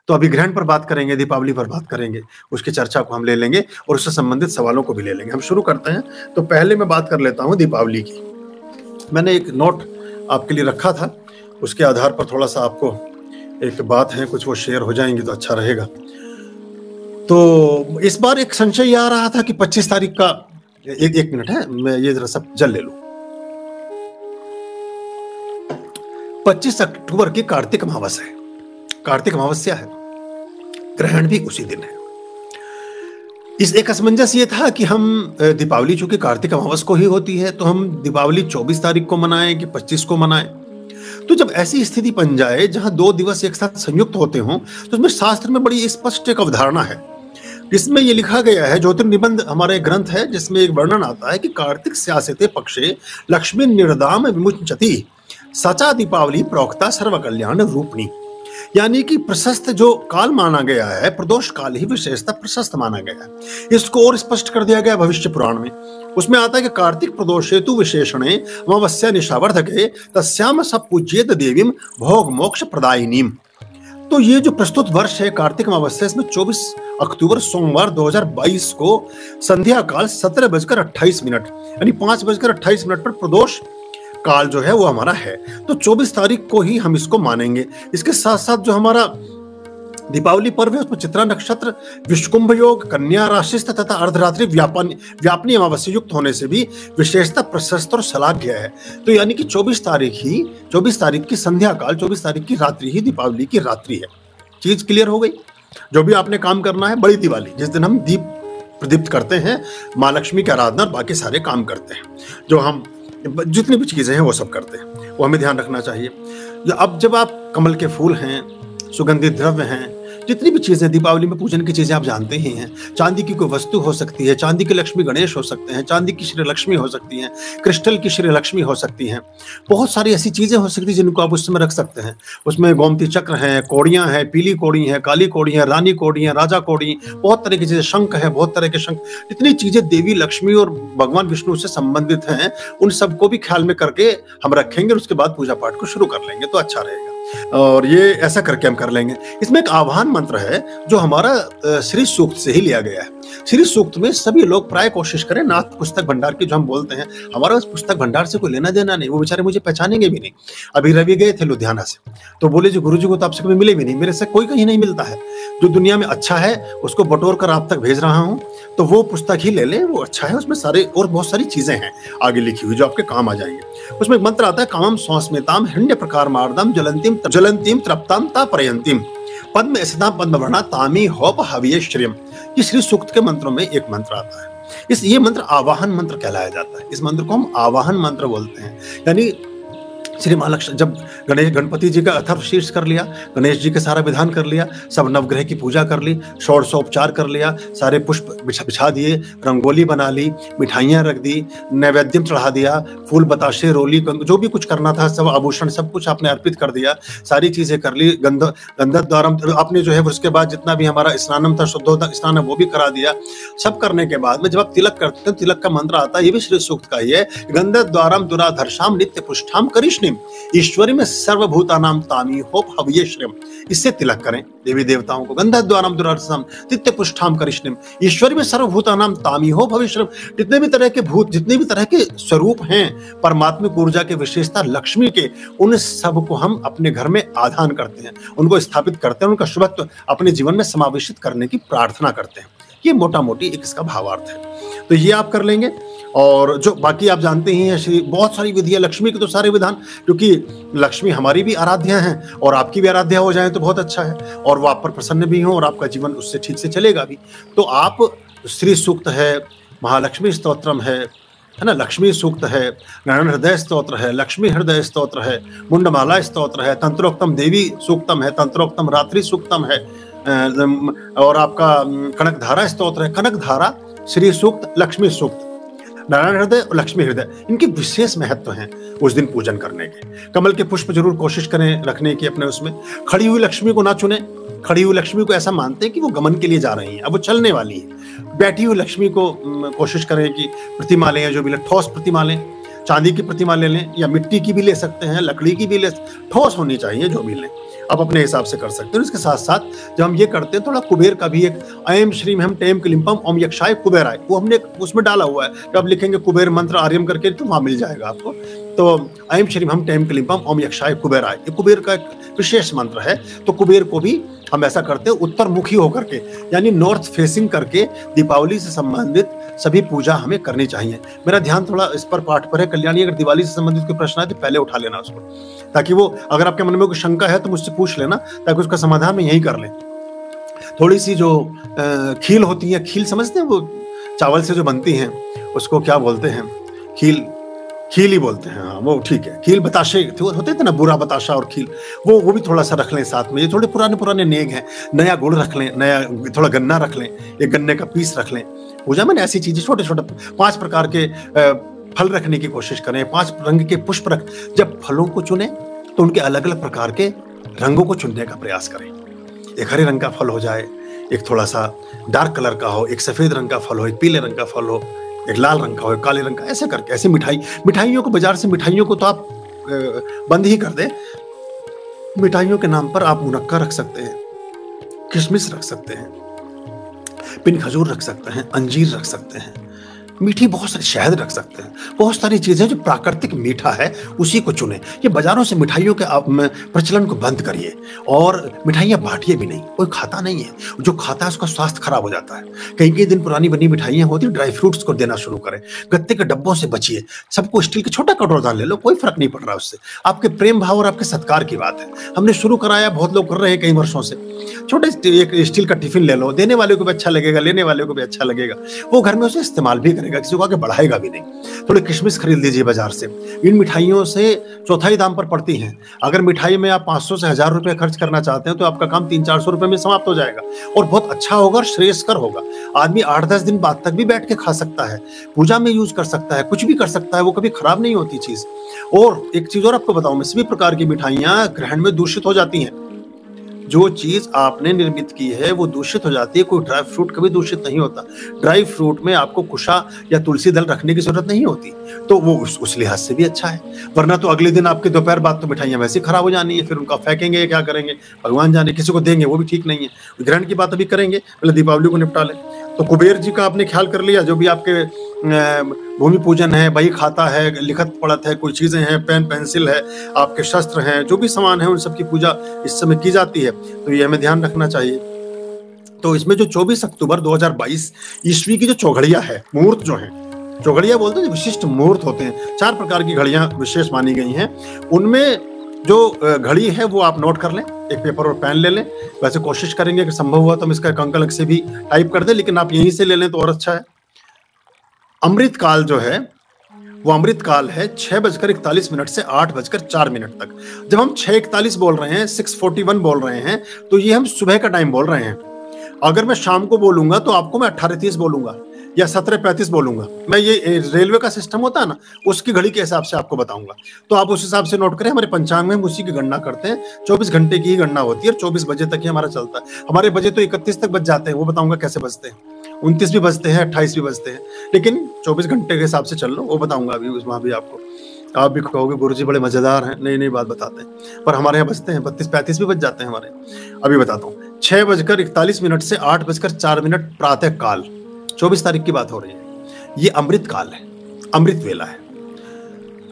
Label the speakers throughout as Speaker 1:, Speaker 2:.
Speaker 1: तो अभी ग्रहण पर बात करेंगे, दीपावली पर बात करेंगे, उसकी चर्चा को हम ले लेंगे और उससे संबंधित सवालों को भी ले लेंगे। हम शुरू करते हैं। तो पहले मैं बात कर लेता हूँ दीपावली की। मैंने एक नोट आपके लिए रखा था, उसके आधार पर थोड़ा सा आपको एक बात है, कुछ वो शेयर हो जाएंगी तो अच्छा रहेगा। तो इस बार एक संशय ये आ रहा था कि 25 तारीख का, एक मिनट है, मैं ये जरा सब जल ले लूं। 25 अक्टूबर की कार्तिक अमावस्या है, कार्तिक अमावस्या है, ग्रहण भी उसी दिन है। इस एक असमंजस ये था कि हम दीपावली चूंकि कार्तिक अमावस्या को ही होती है, तो हम दीपावली 24 तारीख को मनाएं कि 25 को मनाएं। तो जब ऐसी स्थिति बन जाए जहां 2 दिवस एक साथ संयुक्त होते हों, तो उसमें शास्त्र में बड़ी स्पष्ट एक अवधारणा है। इसमें यह लिखा गया है, ज्योतिर्निबंध हमारे ग्रंथ है, जिसमें एक वर्णन आता है कि कार्तिक स्यासेते पक्षे लक्ष्मी निर्दाम विमुंचति सचा दीपावली प्रोक्ता सर्व कल्याण रूपणी। यानी कि प्रशस्त जो काल माना गया है, प्रदोष काल ही विशेषता प्रशस्त माना गया है। इसको और स्पष्ट कर दिया गया भविष्य पुराण में। उसमें आता है कि कार्तिक प्रदोषेतु विशेषणे अमावस्या निशावर्धके तस्याम सब पूज्येत देवीम भोग मोक्ष प्रदायिनीम। तो ये जो प्रस्तुत वर्ष है कार्तिक अमावस्या, इसमें 24 अक्टूबर सोमवार 2022 को संध्या काल 17:28 यानी 5:28 पर प्रदोष काल जो है वो हमारा है। तो 24 तारीख को ही हम इसको मानेंगे। इसके साथ साथ जो हमारा दीपावली पर्व है, उसमें चित्रा नक्षत्र, विश्वकुंभ योग, कन्या राशिस्थ तथा अर्धरात्रि व्यापनी अमावस्या युक्त होने से भी विशेषता प्रशस्त और श्लाघ्य है। तो यानी कि 24 तारीख की संध्या काल, 24 तारीख की रात्रि ही दीपावली की रात्रि है। चीज क्लियर हो गई। जो भी आपने काम करना है, बड़ी दिवाली जिस दिन हम दीप प्रदीप्त करते हैं, माँ लक्ष्मी की आराधना और बाकी सारे काम करते हैं, जो हम जितनी भी चीजें हैं वो सब करते हैं, वो हमें ध्यान रखना चाहिए। अब जब आप कमल के फूल हैं, सुगंधित द्रव्य हैं, जितनी भी चीजें दीपावली में पूजन की चीजें आप जानते ही हैं, चांदी की कोई वस्तु हो सकती है, चांदी की लक्ष्मी गणेश हो सकते हैं, चांदी की श्री लक्ष्मी हो सकती हैं, क्रिस्टल की श्री लक्ष्मी हो सकती हैं, बहुत सारी ऐसी चीजें हो सकती हैं जिनको आप उस समय रख सकते हैं। उसमें गोमती चक्र हैं, कौड़ियां हैं, पीली कौड़ी है, काली कौड़ी है, रानी कौड़ी है, राजा कौड़ी, बहुत तरह की चीजें, शंख है, बहुत तरह के शंख, जितनी चीजें देवी लक्ष्मी और भगवान विष्णु से संबंधित हैं, उन सबको भी ख्याल में करके हम रखेंगे और उसके बाद पूजा पाठ को शुरू कर लेंगे तो अच्छा रहेगा। और ये ऐसा करके हम कर लेंगे। इसमें एक आह्वान मंत्र है जो हमारा श्री सूक्त से ही लिया गया है। श्री सूक्त में सभी लोग प्राय कोशिश करें, नाथ पुस्तक भंडार की जो हम बोलते हैं, हमारा उस पुस्तक भंडार से कोई लेना देना नहीं, वो बेचारे मुझे पहचानेंगे भी नहीं। अभी रवि गए थे लुधियाना से, तो बोले जी गुरुजी को तो आपसे कभी मिले भी नहीं, मेरे से कोई कहीं नहीं मिलता है, जो दुनिया में अच्छा है उसको बटोर कर आप तक भेज रहा हूँ, तो वो पुस्तक ही ले लें, वो अच्छा है, उसमें सारे और बहुत सारी चीजें हैं आगे लिखी हुई जो आपके काम आ जाएंगे। उसमें एक मंत्र आता है, कामम संस्मिताम हिरण्य प्रकार मार्दम जलंतीम तृप्ताम तापरयंतीम पद्म ऐसदाम पद्मवर्णा तामी होप हविये श्रियम। ये श्री सूक्त के मंत्रों में एक मंत्र आता है। ये मंत्र आवाहन मंत्र कहलाया जाता है। इस मंत्र को हम आवाहन मंत्र बोलते हैं। यानी श्री महालक्ष्मी, जब गणपति जी का अथर्वशीर्ष कर लिया, गणेश जी का सारा विधान कर लिया, सब नवग्रह की पूजा कर ली, षोडशोपचार कर लिया, सारे पुष्प बिछा दिए, रंगोली बना ली, मिठाइयाँ रख दी, नैवेद्यम चढ़ा दिया, फूल बताशे, रोली, जो भी कुछ करना था, सब आभूषण सब कुछ आपने अर्पित कर दिया, सारी चीजें कर ली, गंधद्वारम आपने जो है, उसके बाद जितना भी हमारा स्नानम था, शुद्धोदक स्नान वो भी करा दिया। सब करने के बाद में जब आप तिलक करते हैं, तिलक का मंत्र आता है, ये भी श्री सूक्त का ही है, गंधद्वारम दुराधर्षाम नित्य पुष्ठाम करिष्णिम ईश्वरी में सर्वभूतानाम तामी होप हविये श्रियम। इससे तिलक करें देवी देवताओं को। गंधद्वारम दुराधर्षाम नित्य पुष्ठाम करिष्णिम ईश्वरी में सर्वभूतानाम तामी होप हविये श्रियम। जितने भी तरह के भूत, जितने भी तरह के स्वरूप हैं परमात्मिक ऊर्जा के, विशेषता लक्ष्मी के, उन सब को हम अपने घर में आधान करते हैं, उनको स्थापित करते हैं, उनका शुभत्व अपने जीवन में समावेशित करने की प्रार्थना करते हैं। ये मोटा मोटी एक इसका भावार्थ है। तो ये आप कर लेंगे। और जो बाकी आप जानते ही हैं, श्री बहुत सारी विधियां, लक्ष्मी के तो सारे विधान, क्योंकि लक्ष्मी हमारी भी आराध्या हैं और आपकी भी आराध्या हो जाए तो बहुत अच्छा है, और वो आप पर प्रसन्न भी हो और आपका जीवन उससे ठीक से चलेगा भी। तो आप श्री सूक्त है, महालक्ष्मी स्तोत्रम है ना, लक्ष्मी सूक्त है, नारायण हृदय स्तोत्र है, लक्ष्मी हृदय स्तोत्र है, मुंडमाला स्तोत्र है, तंत्रोक्तम देवी सूक्तम है, तंत्रोक्तम रात्रि सूक्तम है, और आपका कनकधारा स्तोत्र है, कनकधारा, श्री सूक्त, लक्ष्मी सूक्त, नारायण हृदय और लक्ष्मी हृदय, इनके विशेष महत्व हैं उस दिन पूजन करने के। कमल के पुष्प जरूर कोशिश करें रखने की अपने उसमें। खड़ी हुई लक्ष्मी को ना चुने। खड़ी हुई लक्ष्मी को ऐसा मानते हैं कि वो गमन के लिए जा रही हैं, अब वो चलने वाली है। बैठी हुई लक्ष्मी को कोशिश करें कि प्रतिमा लें, जो भी ठोस प्रतिमा लें, चांदी की प्रतिमा ले लें या मिट्टी की भी ले सकते हैं, लकड़ी की भी ठोस होनी चाहिए, जो भी लें आप अपने हिसाब से कर सकते हैं। इसके साथ साथ जब हम ये करते हैं, थोड़ा कुबेर का भी एक ऐं श्रीं ह्रीं टेम क्लीं ओम यक्षाय कुबेराय, वो हमने उसमें डाला हुआ है। जब आप लिखेंगे कुबेर मंत्र आर्यम करके तो वहां मिल जाएगा आपको। तो ऐं श्रीं ह्रीं टेम क्लीं ओम यक्षाय कुबेराय, ये कुबेर का एक विशेष मंत्र है। तो कुबेर को भी हम ऐसा करते हैं उत्तर मुखी होकर के, यानी नॉर्थ फेसिंग करके दीपावली से संबंधित सभी पूजा हमें करनी चाहिए। मेरा ध्यान थोड़ा इस पर पाठ पर है। कल्याणी, अगर दिवाली से संबंधित कोई प्रश्न है तो पहले उठा लेना उसको, ताकि वो अगर आपके मन में कोई शंका है तो मुझसे पूछ लेना, ताकि उसका समाधान मैं यही कर लें। थोड़ी सी जो खील होती है, खील समझते हैं, वो चावल से जो बनती हैं, उसको क्या बोलते हैं? खील ही बोलते हैं। हाँ, वो ठीक है। खील बताशे होते थे ना, बुरा बताशा और खील, वो भी थोड़ा सा रख लें साथ में। ये थोड़े पुराने नेग हैं। नया गुड़ रख लें, नया थोड़ा गन्ना रख लें, एक गन्ने का पीस रख लें। पूजा में ऐसी चीजें छोटे 5 प्रकार के फल रखने की कोशिश करें, 5 रंग के पुष्प रख। जब फलों को चुने तो उनके अलग अलग प्रकार के रंगों को चुनने का प्रयास करें। एक हरे रंग का फल हो जाए, एक थोड़ा सा डार्क कलर का हो, एक सफेद रंग का फल हो, एक पीले रंग का फल हो, एक लाल रंग का हो, एक काले रंग का, ऐसे करके। ऐसे मिठाइयों को, बाजार से मिठाइयों को तो आप बंद ही कर दें। मिठाइयों के नाम पर आप मुनक्का रख सकते हैं, किशमिश रख सकते हैं, पिन खजूर रख सकते हैं, अंजीर रख सकते हैं, मीठी बहुत सारी शहद रख सकते हैं। बहुत सारी चीजें जो प्राकृतिक मीठा है उसी को चुने। ये बाजारों से मिठाइयों के प्रचलन को बंद करिए, और मिठाइयाँ बांटिए भी नहीं। कोई खाता नहीं है, जो खाता है उसका स्वास्थ्य खराब हो जाता है। कई दिन पुरानी बनी मिठाइयाँ होती, ड्राई फ्रूट्स को देना शुरू करें। गत्ते के डब्बों से बचिए। सबको स्टील का छोटा कटोरदान ले लो, कोई फर्क नहीं पड़ रहा उससे। आपके प्रेम भाव और आपके सत्कार की बात है। हमने शुरू कराया, बहुत लोग कर रहे हैं कई वर्षों से। छोटे एक स्टील का टिफिन ले लो, देने वाले को भी अच्छा लगेगा, लेने वाले को भी अच्छा लगेगा। वो घर में उसे इस्तेमाल भी करेगा, किसी को आगे बढ़ाएगा भी नहीं। थोड़े किशमिश खरीद लीजिए बाजार से। इन मिठाइयों से चौथाई दाम पर पड़ती हैं। अगर मिठाई में आप 500 से 1000 रुपए खर्च करना चाहते हैं तो आपका काम 300-400 रुपए में समाप्त हो जाएगा, और बहुत अच्छा होगा और श्रेयस्कर होगा। आदमी 8-10 दिन बाद तक भी बैठ के खा सकता है, पूजा में यूज कर सकता है, कुछ भी कर सकता है, वो कभी खराब नहीं होती चीज। और एक चीज और आपको बताऊं, सभी प्रकार की मिठाइयां ग्रहण में दूषित हो जाती हैं। जो चीज आपने निर्मित की है वो दूषित हो जाती है। कोई ड्राई फ्रूट कभी दूषित नहीं होता। ड्राई फ्रूट में आपको कुशा या तुलसी दल रखने की जरूरत नहीं होती, तो वो उस लिहाज से भी अच्छा है। वरना तो अगले दिन आपके दोपहर बाद तो मिठाइयां वैसे खराब हो जानी है, फिर उनका फेंकेंगे, क्या करेंगे भगवान जाने, किसी को देंगे वो भी ठीक नहीं है। ग्रहण की बात अभी करेंगे, पहले दीपावली को निपटा लें। तो कुबेर जी का आपने ख्याल कर लिया। जो भी आपके भूमि पूजन है, बही खाता है, लिखत पढ़त है, कोई चीजें हैं, पेन पेंसिल है, आपके शस्त्र हैं, जो भी सामान है, उन सब की पूजा इस समय की जाती है। तो ये हमें ध्यान रखना चाहिए। तो इसमें जो 24 अक्टूबर 2022 ईस्वी की जो चौघड़िया है, मुहूर्त जो है, चौघड़िया बोलते हैं, विशिष्ट मुहूर्त होते हैं। 4 प्रकार की घड़ियां विशेष मानी गई हैं। उनमें जो घड़ी है वो आप नोट कर लें, एक पेपर और पेन ले लें। वैसे कोशिश करेंगे कि संभव हुआ तो हम इसका अंक अलग से भी टाइप कर दें, लेकिन आप यहीं से ले लें तो और अच्छा है। अमृत काल जो है वो अमृत काल है 6:41 से 8:04 तक। जब हम 6:41 बोल रहे हैं, 6:41 बोल रहे हैं, तो ये हम सुबह का टाइम बोल रहे हैं। अगर मैं शाम को बोलूंगा तो आपको मैं 18:30 बोलूंगा या 17:35 बोलूंगा। मैं ये रेलवे का सिस्टम होता है ना, उसकी घड़ी के हिसाब से आपको बताऊंगा। तो आप उस हिसाब से नोट करें। हमारे पंचांग में हम उसी की गणना करते हैं। 24 घंटे की ही गणना होती है और 24 बजे तक ही हमारा चलता है। हमारे बजे तो 31 तक बज जाते हैं, वो बताऊंगा कैसे बजते हैं। 29 भी बजते हैं, 28 भी बजते हैं, लेकिन 24 घंटे के हिसाब से चल लो, वो बताऊंगा अभी वहां भी आपको। आप भी कहोगे गुरुजी बड़े मजेदार हैं, नई नई बात बताते हैं, पर हमारे यहाँ बजते हैं 32-35 भी बज जाते हैं हमारे। अभी बताता हूँ। 6:41 से 8:04 प्रातः काल, 24 तारीख की बात हो रही है। ये अमृत काल है, अमृत वेला है।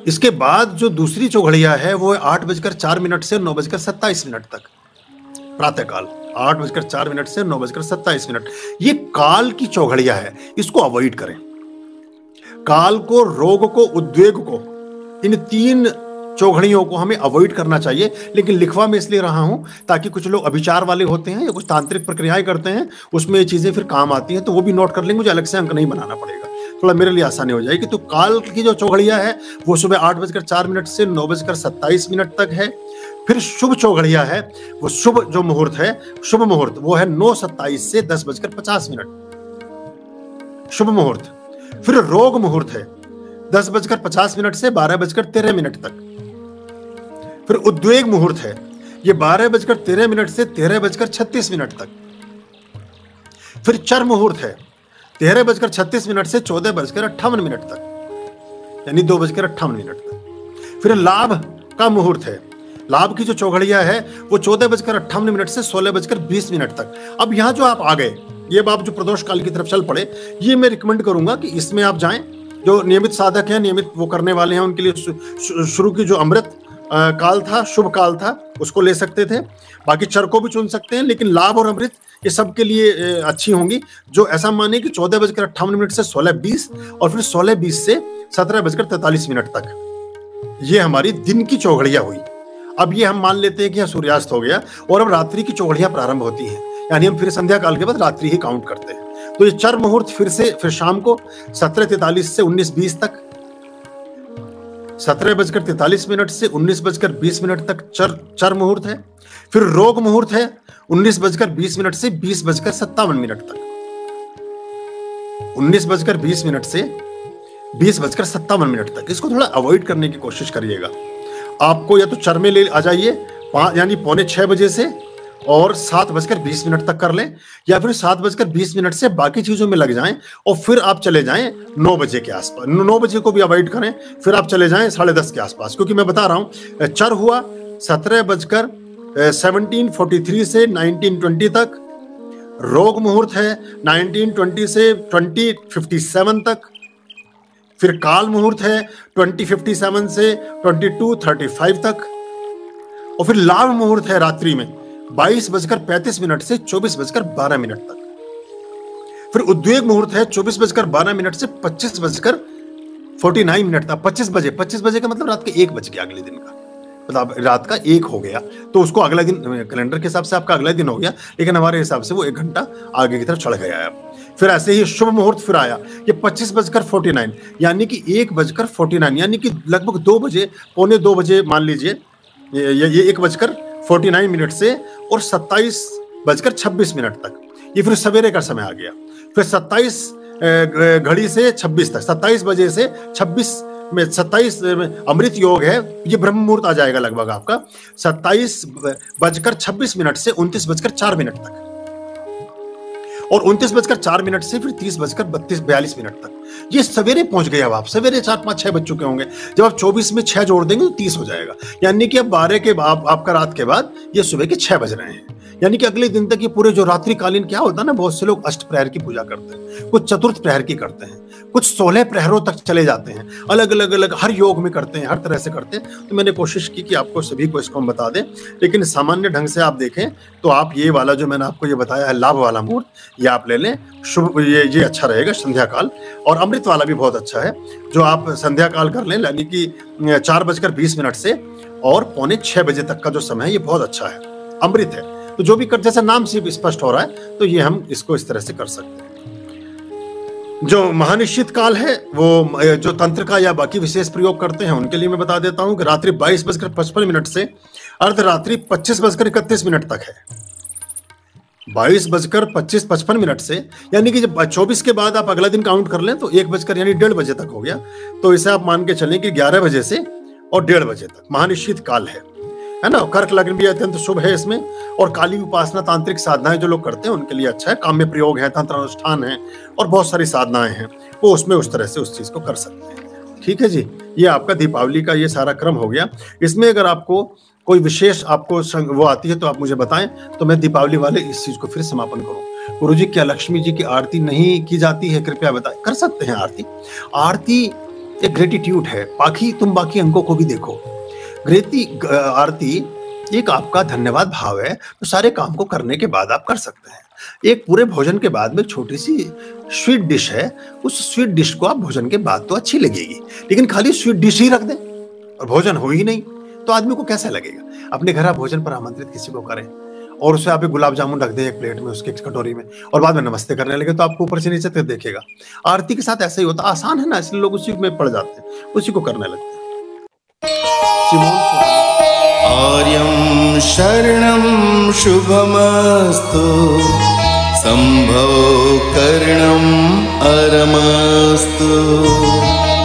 Speaker 1: इसके बाद जो दूसरी चौघड़िया है वो 8:04 से 9:27 तक प्रातः काल। 8:04 से 9:27। ये काल की चौघड़िया है, इसको अवॉइड करें। काल को, रोग को, उद्वेग को, इन 3 चौघड़ियों को हमें अवॉइड करना चाहिए। लेकिन लिखवा में इसलिए रहा हूं ताकि कुछ लोग अभिचार वाले होते हैं या कुछ तांत्रिक प्रक्रियाएं करते हैं, उसमें ये चीजें फिर काम आती हैं, तो वो भी नोट कर लेंगे। मुझे अलग से अंक नहीं बनाना पड़ेगा, थोड़ा मेरे लिए आसानी हो जाएगी। तो काल की जो चौघड़िया है वो सुबह 8:04 से 9:27 तक है। फिर शुभ चौघड़िया है, वो शुभ जो मुहूर्त है, शुभ मुहूर्त वो है 9:27 से 10:50 शुभ मुहूर्त। फिर रोग मुहूर्त है 10:50 से 12:13 तक। फिर उद्वेग मुहूर्त है, ये 12:13 से 13:36 तक। फिर चर मुहूर्त है 13:36 से 14:58 तक। यानी 2:58 तक। फिर लाभ का मुहूर्त है, लाभ की जो चौघड़िया है वो 14:58 से 16:20 तक। अब यहाँ जो आप आ गए, ये आप जो प्रदोष काल की तरफ चल पड़े, ये मैं रिकमेंड करूंगा कि इसमें आप जाएं। जो नियमित साधक हैं, नियमित वो करने वाले हैं, उनके लिए शुरू की जो अमृत काल था, शुभ काल था, उसको ले सकते थे। बाकी चर को भी चुन सकते हैं, लेकिन लाभ और अमृत ये सब के लिए अच्छी होंगी। जो ऐसा माने कि 14:58 से 16:20 और फिर 16:20 से 17:43 तक, ये हमारी दिन की चौघड़िया हुई। अब ये हम मान लेते हैं कि सूर्यास्त हो गया और अब रात्रि की चौघड़ियां प्रारंभ होती हैं, यानी हम फिर संध्या काल के बाद रात्रि ही काउंट करते हैं। तो ये चर मुहूर्त फिर शाम को 17:43 से 19:20 तक, 17:43 से 19:20 तक चर मुहूर्त है। फिर रोग मुहूर्त है 19:20 से 20:57 तक, 19:20 से 20:57 तक। इसको थोड़ा अवॉइड करने की कोशिश करिएगा। आपको या तो चर में ले आ जाइए, यानी 5:45 बजे से और 7:20 तक कर लें, या फिर 7:20 से बाकी चीजों में लग जाएं और फिर आप चले जाएं 9 बजे के आसपास। 9 बजे को भी अवॉइड करें, फिर आप चले जाएं 10:30 के आसपास, क्योंकि मैं बता रहा हूं चर हुआ 17:43 से 19:20 तक, रोग मुहूर्त है 19:20 से 20:57 तक, फिर काल मुहूर्त है 20:57 से 22:35 तक, और फिर लाभ मुहूर्त है रात्रि में 22:35 से 24:12 तक। फिर उद्वेग मुहूर्त है 24:12 से 25:49 तक। 25 बजे का मतलब रात के 1 बज गया, अगले दिन का मतलब रात का 1 हो गया, तो उसको अगला दिन कैलेंडर के हिसाब से आपका अगला दिन हो गया, लेकिन हमारे हिसाब से वो 1 घंटा आगे की तरफ चढ़ गया है। फिर ऐसे ही शुभ मुहूर्त फिर आया, ये 25:49 यानी कि 1:49, यानी कि लगभग 2 बजे, पौने 2 बजे मान लीजिए, ये 1:49 से और 27:26 तक, ये फिर सवेरे का समय आ गया। फिर 27 घड़ी से 26 तक, 27 बजे से 27 अमृत योग है, ये ब्रह्म मुहूर्त आ जाएगा लगभग आपका 27:26 से 29:04 तक, और 29:04 से फिर 30:42 तक। ये सवेरे पहुंच गए। अब आप सवेरे 4, 5, 6 बज चुके होंगे। जब आप 24 में 6 जोड़ देंगे तो 30 हो जाएगा, यानी कि अब 12 के बाद आपका रात के बाद ये सुबह के 6 बज रहे हैं, यानी कि अगले दिन तक ये पूरे जो रात्रिकालीन क्या होता है ना, बहुत से लोग अष्ट प्रहर की पूजा करते हैं, कुछ चतुर्थ प्रहर की करते हैं, कुछ 16 प्रहरों तक चले जाते हैं, अलग अलग हर योग में करते हैं, हर तरह से करते हैं। तो मैंने कोशिश की कि आपको सभी को इसको हम बता दें, लेकिन सामान्य ढंग से आप देखें तो आप ये वाला जो मैंने आपको ये बताया है लाभ वाला मुहूर्त, ये आप ले लें। शुभ ये अच्छा रहेगा संध्या काल, और अमृत वाला भी बहुत अच्छा है जो आप संध्या काल कर लें, यानी कि 4:20 से और 5:45 बजे तक का जो समय है ये बहुत अच्छा है, अमृत है। तो जो भी कर, जैसा नाम से स्पष्ट हो रहा है, तो ये हम इसको इस तरह से कर सकते हैं। जो महानिश्चित काल है वो जो तंत्र का या बाकी विशेष प्रयोग करते हैं उनके लिए मैं बता देता हूं कि रात्रि 22:55 से अर्धरात्रि 25:31 तक है। 22:55 से, यानी कि जब 24 के बाद आप अगला दिन काउंट कर लें तो 1 यानी 1:30 बजे तक हो गया। तो इसे आप मान के चलें कि 11 बजे से और 1:30 बजे तक महानिश्चित काल है ना। कर्क लग्न भी अत्यंत शुभ है इसमें, और काली उपासना तांत्रिक साधनाएं जो लोग करते हैं उनके लिए अच्छा है। काम्य प्रयोग है, तंत्र अनुष्ठान है, और बहुत सारी साधनाएं हैं, वो उसमें उस तरह से उस चीज को कर सकते हैं। ठीक है जी, ये आपका दीपावली का ये सारा क्रम हो गया। इसमें अगर आपको कोई विशेष आपको वो आती है तो आप मुझे बताएं, तो मैं दीपावली वाले इस चीज को फिर समापन करूं। गुरुजी, क्या लक्ष्मी जी की आरती नहीं की जाती है? कृपया बताएं। कर सकते हैं आरती। आरती एक ग्रेटिट्यूड है। बाकी अंकों को भी देखो। आरती एक आपका धन्यवाद भाव है, तो सारे काम को करने के बाद आप कर सकते हैं। एक पूरे भोजन के बाद में छोटी सी स्वीट डिश है, उस स्वीट डिश को आप भोजन के बाद तो अच्छी लगेगी, लेकिन खाली स्वीट डिश ही रख दें और भोजन हो ही नहीं तो आदमी को कैसा लगेगा? अपने घर आप भोजन पर आमंत्रित किसी को करें और उसे आप एक गुलाब जामुन रख दें एक प्लेट में, उसकी कटोरी में, और बाद में नमस्ते करने लगे तो आपको ऊपर से नीचे तक देखेगा। आरती के साथ ऐसा ही होता, आसान है ना, इसलिए लोग उसी में पड़ जाते हैं, उसी को करने लगते हैं।
Speaker 2: आर्यं शरणं शुभमस्तु, संभव करणं अरमस्तु।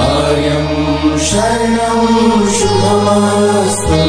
Speaker 2: आर्यं शरणं शुभमस्तु,